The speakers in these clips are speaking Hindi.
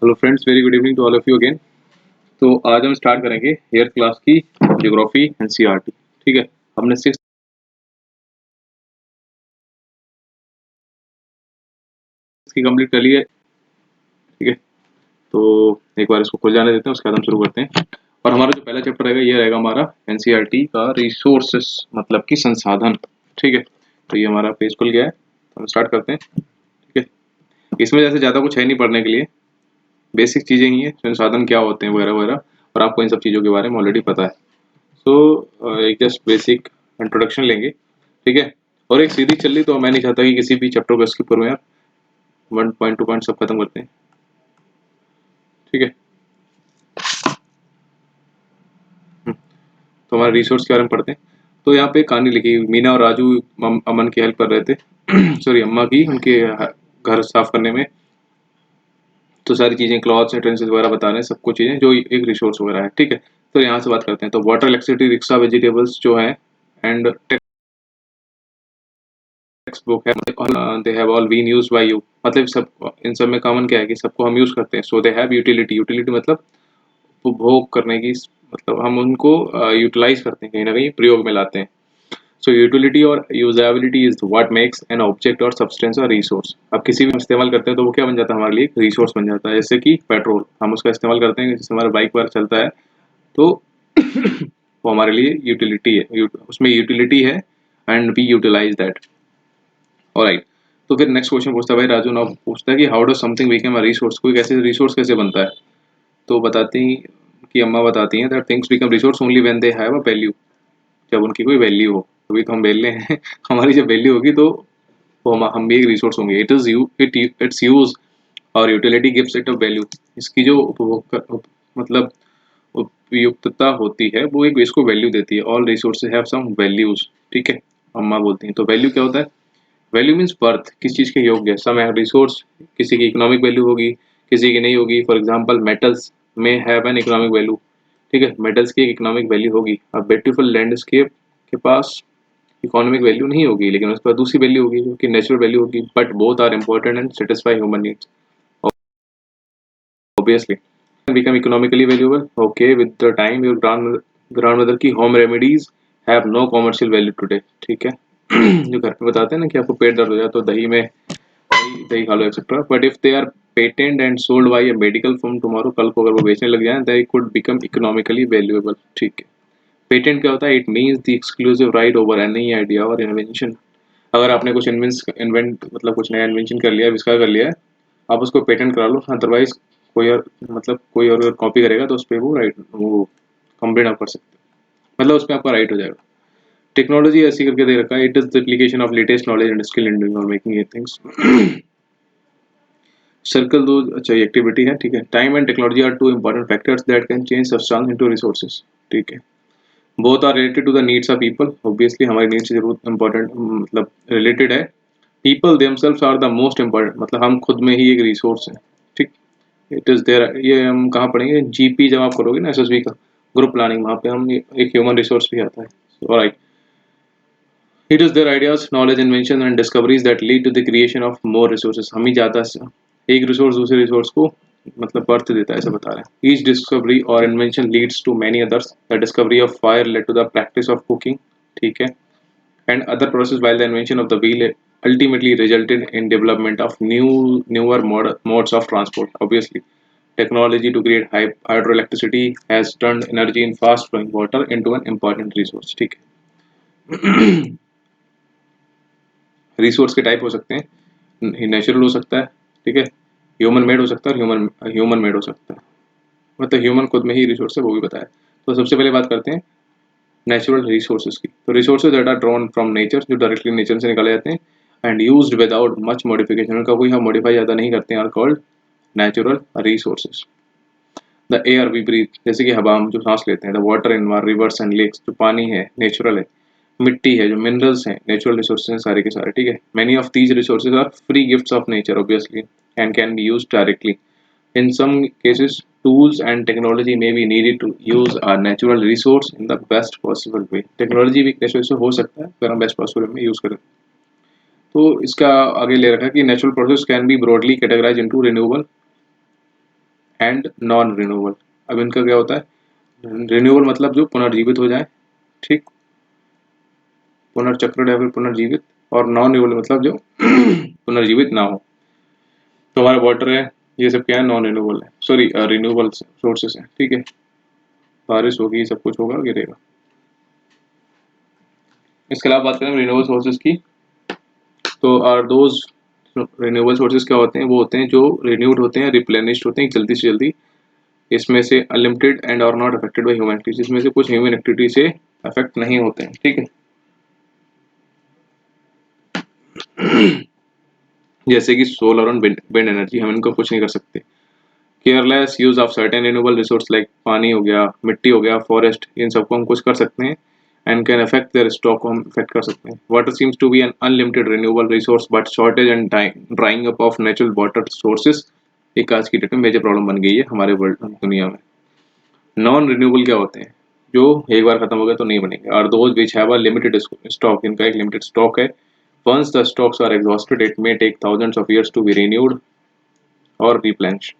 Hello friends, very good evening to all of you again. तो आज हम स्टार्ट करेंगे हेयर क्लास की ज्योग्राफी एनसीईआरटी। ठीक है, हमने सिक्स की कंप्लीट कर ली है। ठीक है, तो एक बार इसको खुल जाने देते हैं, उसके बाद हम शुरू करते हैं। और हमारा जो पहला चैप्टर रहेगा ये रहेगा हमारा एनसीईआरटी का रिसोर्सेस, मतलब कि संसाधन। ठीक है, तो ये हमारा पेज खुल गया है, तो हम स्टार्ट करते हैं। ठीक है, इसमें जैसे ज़्यादा कुछ है नहीं पढ़ने के लिए, बेसिक चीज़ें ही हैं, संसाधन क्या होते हैं वगैरह वगैरह, और आपको इन सब चीज़ों के बारे में ऑलरेडी पता है। सो एक जस्ट बेसिक इंट्रोडक्शन लेंगे। ठीक है, और एक सीरीज चल रही, तो मैं नहीं चाहता कि किसी भी चैप्टर को स्किप करूँ यार। 1 पॉइंट 2 पॉइंट सब खत्म करते हैं। ठीक है, तो हमारे रिसोर्स के बारे में पढ़ते हैं। तो यहाँ पे कहानी लिखी, मीना और राजू अमन की हेल्प कर रहे थे सॉरी, अम्मा की, उनके घर साफ करने में। तो सारी चीज़ें, क्लॉथ्स, यूटेंसिल्स वगैरह बता रहे हैं, सब कुछ चीज़ें जो एक रिसोर्स वगैरह है। ठीक है, तो यहाँ से बात करते हैं। तो वाटर, इलेक्ट्रिसिटी, रिक्शा, वेजिटेबल्स जो है, एंड टेक्स्ट बुक है, they have all been used by you. मतलब सब, इन सब में कॉमन क्या है कि सबको हम यूज़ करते हैं। सो दे हैव यूटिलिटी। यूटिलिटी मतलब उपभोग करने की, मतलब हम उनको यूटिलाइज करते हैं, कहीं ना कहीं प्रयोग में लाते हैं। सो यूटिलिटी और usability is what makes an object और सब्सटेंस और रिसोर्स। अब किसी भी इस्तेमाल करते हैं तो वो क्या बन जाता है हमारे लिए, एक रिसोर्स बन जाता है। जैसे कि पेट्रोल हम उसका इस्तेमाल करते हैं, जैसे हमारा बाइक पर चलता है, तो वो हमारे लिए यूटिलिटी है, उसमें यूटिलिटी है, and we utilise that. Alright, तो फिर नेक्स्ट क्वेश्चन पूछता है भाई राजू, ना पूछता है कि how does something become a resource. कोई कैसे रिसोर्स कैसे बनता है। तो बताती कि अम्मा बताती हैं that things become resource only when they have a value. जब उनकी कोई वैल्यू हो, तभी तो हम वैल्यू हैं हमारी जब वैल्यू होगी तो वो हम भी एक रिसोर्स होंगे। It is you its use और utility gives it a value. इसकी जो मतलब उपयुक्तता होती है, वो एक इसको वैल्यू देती है। All resources have some values. ठीक है, अम्मा बोलती हैं। तो वैल्यू क्या होता है, वैल्यू मीन्स वर्थ, किस चीज़ के योग्य। सम रिसोर्स, किसी की इकोनॉमिक वैल्यू होगी, किसी की नहीं होगी। फॉर एग्जांपल मेटल्स में हैव एन इकोनॉमिक वैल्यू। ठीक है, मेटल्स की एक इकोनॉमिक वैल्यू होगी। अब ब्यूटीफुल लैंडस्केप के पास इकोनॉमिक वैल्यू नहीं होगी, लेकिन उसके पास दूसरी वैल्यू होगी जो कि नेचुरल वैल्यू होगी। But both are important and satisfy human needs obviously. become economically valuable. Okay, with the time your grandmother की home remedies have no commercial value today. ठीक है जो घर पे बताते हैं ना कि आपको पेट दर्द हो जाए तो दही में दही दही खा लो etcetera, but if they are patent and sold by a medical firm tomorrow, कल को अगर वो बेचने लग जाए, they could become economically valuable. ठीक है, पेटेंट क्या होता है, it means the exclusive right over any idea और इन्वेंशन। अगर आपने कुछ इन्वेंट मतलब कुछ नया इन्वेंशन कर लिया है, आविष्कार कर लिया है, आप उसको पेटेंट करा लो। अदरवाइज कोई और, मतलब कोई और कॉपी करेगा तो उस पर वो राइट, वो कंप्लेंट आप कर सकते हो, मतलब उस पर आपका राइट हो जाएगा। टेक्नोलॉजी ऐसी करके दे रखा है, it is the application of latest knowledge and skill in doing और मेकिंग ये थिंग्स। सर्कल दो, अच्छा ये एक्टिविटी है। ठीक है, time and technology are two important factors that can change substance into resources. ठीक है, both are related to the needs of people. Obviously हमारी नीड्स से जरूर इंपॉर्टेंट, मतलब रिलेटेड है। People themselves are the most important, मतलब हम खुद में ही एक रिसोर्स है। ठीक, इट इज देयर, ये हम कहाँ पढ़ेंगे, जीपी जब आप करोगे ना, एसएसबी का ग्रुप प्लानिंग, वहाँ पे हम एक ह्यूमन रिसोर्स भी आता है। Alright, it is their ideas, knowledge, invention and discoveries that lead to the creation of more resources. हम ही ज़्यादा एक रिसोर्स दूसरे रिसोर्स को मतलब बर्थ देता है, ऐसा बता रहे हैं। ईच डिस्कवरी और invention leads to many others. The discovery of fire led to the practice of cooking. ठीक है, and other process, while the invention of the wheel ultimately resulted in development of newer modes of transport. Obviously, technology to create hydroelectricity has turned energy in fast flowing water into an important resource. ठीक है, रिसोर्स के टाइप हो सकते हैं, नेचुरल हो सकता है, ठीक है, ह्यूमन मेड हो सकता है, और ह्यूमन मेड हो सकता है, मतलब ह्यूमन खुद में ही रिसोर्स है, वो भी बताया। तो सबसे पहले बात करते हैं नेचुरल रिसोर्सेज की। तो resources that are drawn from nature, जो डायरेक्टली नेचर से निकाले जाते हैं, and used without much modification, उनका कोई हम मॉडिफाई ज़्यादा नहीं करते हैं, are called natural resources. The air we breathe, जैसे कि हवा हम जो सांस लेते हैं। The water in our rivers and lakes, जो पानी है नेचुरल है। मिट्टी है, जो मिनरल्स हैं नेचुरल रिसोर्सेज हैं सारे के सारे। ठीक है, many of these resources are free gifts of nature obviously, and can be used directly. In some cases, tools and technology may be needed to use our natural resource in the best possible way. Technology भी एक नेचुरल से हो सकता है अगर हम बेस्ट पॉसिबल में यूज़ करें। तो इसका आगे ले रखा है कि natural process can be broadly categorise into renewable, and non renewable. अब इनका क्या होता है, रिन्यूएबल मतलब जो पुनर्जीवित हो जाए, ठीक, पुनर्चक्रण या फिर पुनर्जीवित, और नॉन रिन्यूएबल मतलब जो पुनर्जीवित ना हो। तो हमारा वाटर है, ये सब क्या है, नॉन रिन्यूएबल है, सॉरी रिन्यूएबल सोर्सेस है, ठीक है। बारिश होगी, सब कुछ होगा, गिरेगा। इसके अलावा बात करें रिन्यूएबल सोर्सेज की, तो आर दोज रिन्यूएबल सोर्सेज क्या होते हैं, वो होते हैं जो रिन्यूड होते हैं, रिप्लेनिश्ड होते हैं जल्दी से जल्दी। इसमें से unlimited and are not affected by human activities, इसमें से कुछ ह्यूमन एक्टिविटी से अफेक्ट नहीं होते हैं, ठीक है। जैसे कि सोलर और विंड एनर्जी, हम इनको कुछ नहीं कर सकते। Careless use of certain renewable resource like पानी हो गया, मिट्टी हो गया, फॉरेस्ट, इन सबको हम कुछ कर सकते हैं and can affect their stock को हम इफेक्ट कर सकते हैं। Water seems to be an unlimited renewable resource but shortage and drying up of natural water sources एक आज की डेट में मेजर प्रॉब्लम बन गई है हमारे वर्ल्ड दुनिया में। नॉन रिन्यूएबल क्या होते हैं, जो एक बार खत्म हो गए तो नहीं बनेंगे, और those which have a limited stock, इनका एक लिमिटेड स्टॉक है। Once the stocks are exhausted, it may take thousands of years to be renewed or replenished.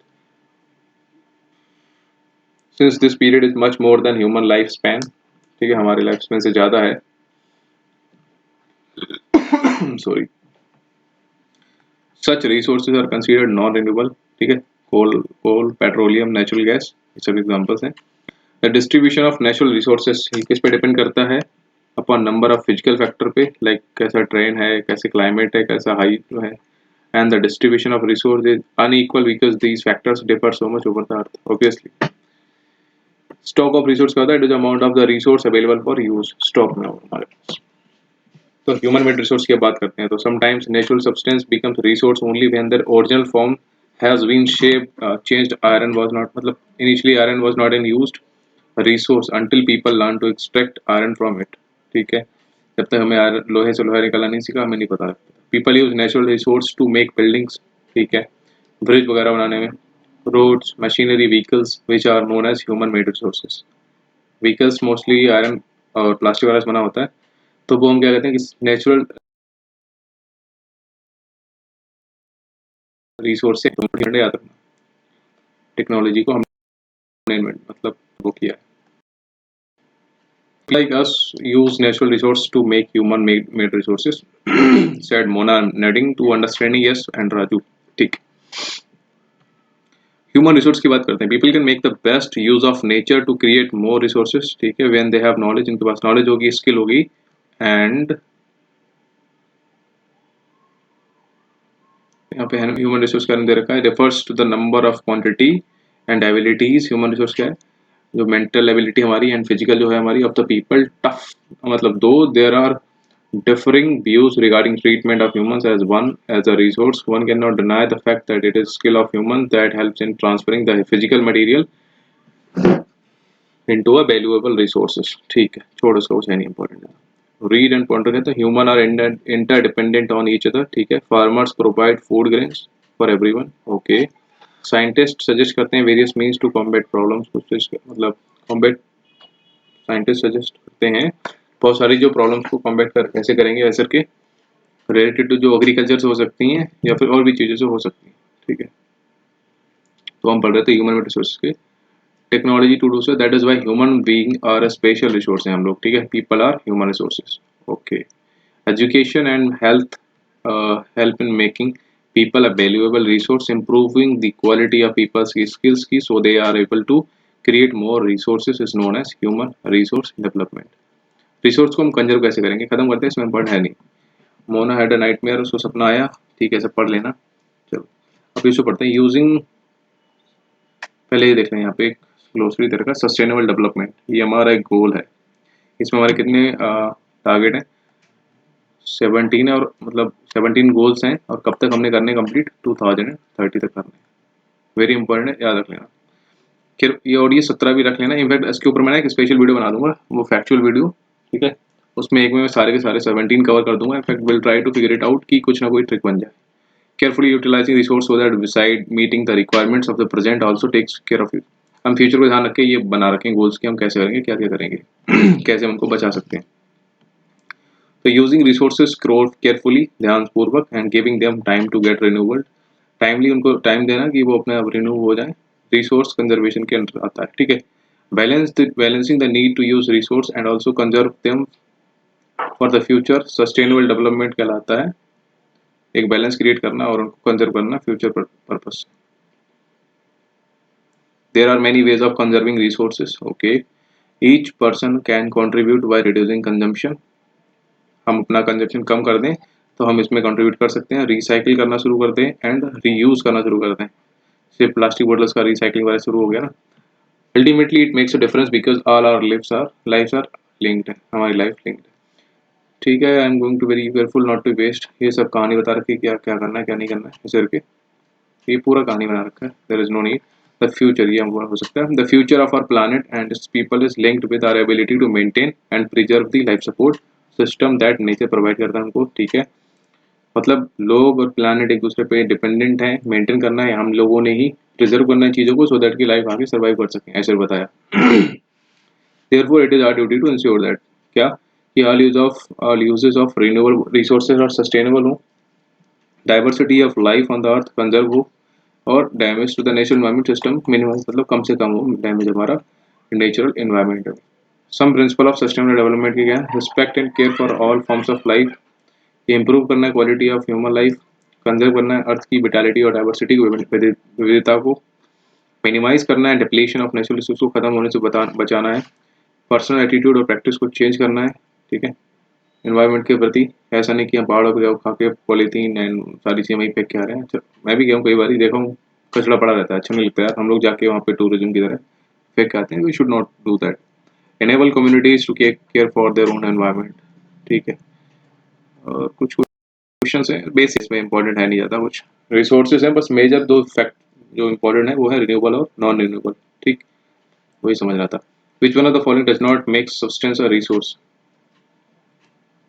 Since this period is much more than human lifespan, ठीक है, हमारे लाइफ स्पैन से ज़्यादा है, sorry, such resources are considered non-renewable, ठीक है। कोल, पेट्रोलियम, नेचुरल गैस, ये सब एग्जांपल्स हैं। The distribution of natural resources किस पे डिपेंड करता है, upon number of physical factor पे, लाइक कैसा ट्रेन है, कैसे क्लाइमेट है, कैसा हाइट जो है, and the distribution of resource is unequal because these factors differ so much over the earth, obviously। Stock of resource क्या होता है, it is amount of the resource available for use, stock में होगा हमारे पास। तो ह्यूमन मेड रिसोर्स की बात करते हैं, तो sometimes natural substance becomes resource only when their original form has been shaped changed, iron was not, मतलब initially iron was not in used resource until people learn to extract iron from it, ठीक है। जब तक हमें लोहे से लोहा निकालना नहीं सीखा, हमें नहीं पता। People use natural resource to make buildings, ठीक है, ब्रिज वगैरह बनाने में, roads, machinery, vehicles which are known as human made resources. Vehicles mostly iron और प्लास्टिक वगैरह से बना होता है, तो वो हम क्या कहते हैं कि नेचुरल रिसोर्स से याद रखना, टेक्नोलॉजी को हमने मतलब वो किया है। Like us use natural resource to make human made resources, said Mona, nodding to understanding yes and Raju, ठीक। ह्यूमन रिसोर्स की बात करते हैं, people can make the best use of nature to create more resources, ठीक है, व्हेन दे हैव नॉलेज, इनके पास नॉलेज होगी, स्किल होगी, एंड यहाँ पे ह्यूमन रिसोर्स का दे रखा है, refers to the number of quantity and abilities. Human resource क्या है, जो मेंटल एबिलिटी हमारी एंड फिजिकल जो है हमारी ऑफ द पीपल, टफ, मतलब दो there are differing views regarding treatment of humans as one as a resource, one cannot deny the fact that it is skill of humans that helps in transferring the physical material into a valuable resources, ठीक है, छोड़ उसका, कुछ है नहीं important है। रीड एंड पॉइंटर कहते हैं human are interdependent on each other, ठीक है। Farmers provide food grains for everyone, okay. Scientist suggest करते हैं various means to combat problems, कुछ मतलब कॉम्बैट, साइंटिस्ट सजेस्ट करते हैं बहुत सारी जो प्रॉब्लम्स को कॉम्बैट कर कैसे करेंगे, ऐसे के रिलेटेड टू जो एग्रीकल्चर से हो सकती हैं या फिर और भी चीज़ों से हो सकती हैं, ठीक है। तो हम पढ़ रहे थे ह्यूमन रिसोर्स के, technology to do so, that is why human being are a special resource हैं हम लोग, ठीक है। People are human resources, okay. Education and health help in making people a valuable resource, improving the quality of people's skills की, so they are able to create more resources is known as human resource development। Resource को हम कंजर्व कैसे करेंगे, खत्म करते हैं, इसमें पढ़ है नहीं। मोना हैड अ नाइटमेयर, उसको सपना आया, ठीक है, सब पढ़ लेना। चलो अब इसको पढ़ते हैं, यूजिंग, पहले ये देख रहे हैं यहाँ पे एक ग्लोसरी दे रखा है, सस्टेनेबल डेवलपमेंट, ये हमारा एक गोल है। इसमें हमारे कितने टारगेट हैं, 17 है, और मतलब 17 गोल्स हैं, और कब तक हमने करने कंप्लीट, 2030 तक करने। वेरी इंपॉर्टेंट है, याद रख लेना। फिर ये और ये 17 भी रख लेना, इनफैक्ट इसके ऊपर मैं एक स्पेशल वीडियो बना दूंगा, वो फैक्चुअल वीडियो, ठीक है। उसमें एक में मैं सारे के सारे 17 कवर कर दूंगा। In fact will try to figure it out कि कुछ ना कोई ट्रिक बन जाए। Carefully utilising resource so that beside meeting the requirements of the present also takes care of it. हम फ्यूचर को ध्यान रख के ये बना रखें गोल्स कि हम कैसे करेंगे, क्या क्या करेंगे कैसे हम उनको बचा सकते हैं। तो यूजिंग रिसोर्सेज केयरफुली, ध्यानपूर्वक, and giving them time to get renewable, timely उनको टाइम देना कि वो अपने आप रिन्यू हो जाए, रिसोर्स कंजर्वेशन के अंदर आता है, ठीक है। Balancing the need to use resource and also conserve them for the future sustainable development कहलाता है। एक बैलेंस क्रिएट करना और उनको कंजर्व करना future purpose. There are many ways of conserving resources, okay. Each person can contribute by reducing consumption. हम अपना कंजप्शन कम कर दें तो हम इसमें कंट्रीब्यूट कर सकते हैं। रिसाइकिल करना शुरू कर दें एंड रीयूज करना शुरू कर दें। सिर्फ प्लास्टिक बोटल्स का रिसाइकिलिंग वाला शुरू हो गया ना। Ultimately it makes a difference because all our lives are linked है, हमारी लाइफ लिंक्ड है, ठीक है। I am going to very careful not to waste. ये सब कहानी बता रखी है क्या क्या करना है क्या नहीं करना है इस करके, ये पूरा कहानी बना रखा है। There is no need. The future, ये हमको हो सकता है the future of our planet and its people is linked with our ability to maintain and preserve the life support system that nature provide करता है हमको, ठीक है। मतलब लोग और प्लानट एक दूसरे पे डिपेंडेंट हैं, मेंटेन करना है हम लोगों ने ही, प्रिजर्व करना है चीज़ों को सो दैट की लाइफ आगे सर्वाइव कर सकें, ऐसे बताया। Therefore, it is our duty to ensure that क्या कि all uses of renewable resources are sustainable हो, diversity of life on the earth conserve हो, और damage to the natural environment system minimise, मतलब कम से कम हो डैमेज हमारा natural environment. Some principle of sustainable development के क्या, respect and care for all forms of life, improve करना है quality of human life, conserve करना है अर्थ की विटालिटी और डाइवर्सिटी की विविधता को, मिनिमाइज करना है डिप्लीशन ऑफ नेचुरल रिसोर्स को खत्म होने से बचाना है, पर्सनल एटीट्यूड और प्रैक्टिस को चेंज करना है, ठीक है, एनवायरनमेंट के प्रति। ऐसा नहीं कि हम पहाड़ों पर खा के पॉलीथीन एंड सारी चीज़ें वहीं फेंक के आ रहे हैं। अच्छा, मैं भी गया हूँ कई बार, देखा हूँ कचरा पड़ा रहता है, अच्छा नहीं लगता यार। हम लोग जाके वहाँ पे टूरिज्म की तरह फेंक के आते हैं। We should not do that. Enable communities to care for their own environment, ठीक है। और कुछ क्वेश्चन है बेसिस में, इंपॉर्टेंट है नहीं ज़्यादा कुछ। रिसोर्सेज हैं बस, मेजर दो फैक्ट जो इंपॉर्टेंट है वो है रिन्यूएबल और नॉन रिन्यूएबल, ठीक, वही समझ रहा था। Which one of the following does not make substance a resource.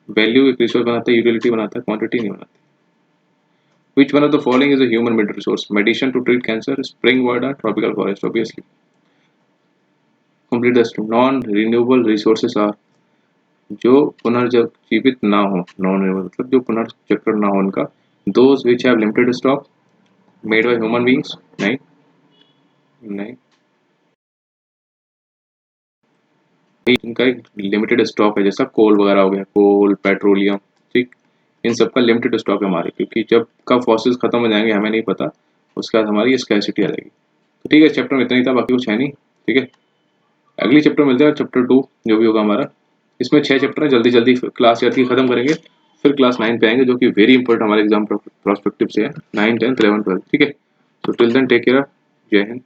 Value एक रिसोर्स बनाता है, यूटिलिटी बनाता है, क्वांटिटी नहीं बनाती। Which one of the following is a human made resource? Medicine to treat cancer, spring water, tropical forest, obviously. Complete the stream. Non-renewable resources are जो पुनर्जीवित ना हो, नॉन रिन्यूएबल मतलब जो पुनर्चक्र ना हो उनका। Those which have limited stock made by human beings, नहीं नहीं, इनका एक लिमिटेड स्टॉक है, जैसा कोल वगैरह हो गया, कोल पेट्रोलियम, ठीक, इन सब का लिमिटेड स्टॉक है हमारे, क्योंकि जब कब फॉसिल्स खत्म हो जाएंगे हमें नहीं पता, उसके बाद हमारी स्कैसिटी आ जाएगी। तो ठीक है, चैप्टर में इतना ही था, बाकी कुछ है नहीं, ठीक है। अगली चैप्टर मिलते हैं, चैप्टर 2 जो भी होगा हमारा। इसमें 6 चैप्टर है, जल्दी जल्दी क्लास याद की खत्म करेंगे, फिर क्लास 9 पे आएंगे जो कि वेरी इंपॉर्टेंट हमारे एग्जाम प्रोस्पेक्टिव से है, 9, 10, 11, 12, ठीक है। तो टिल देन टेक केयर, जय हिंद।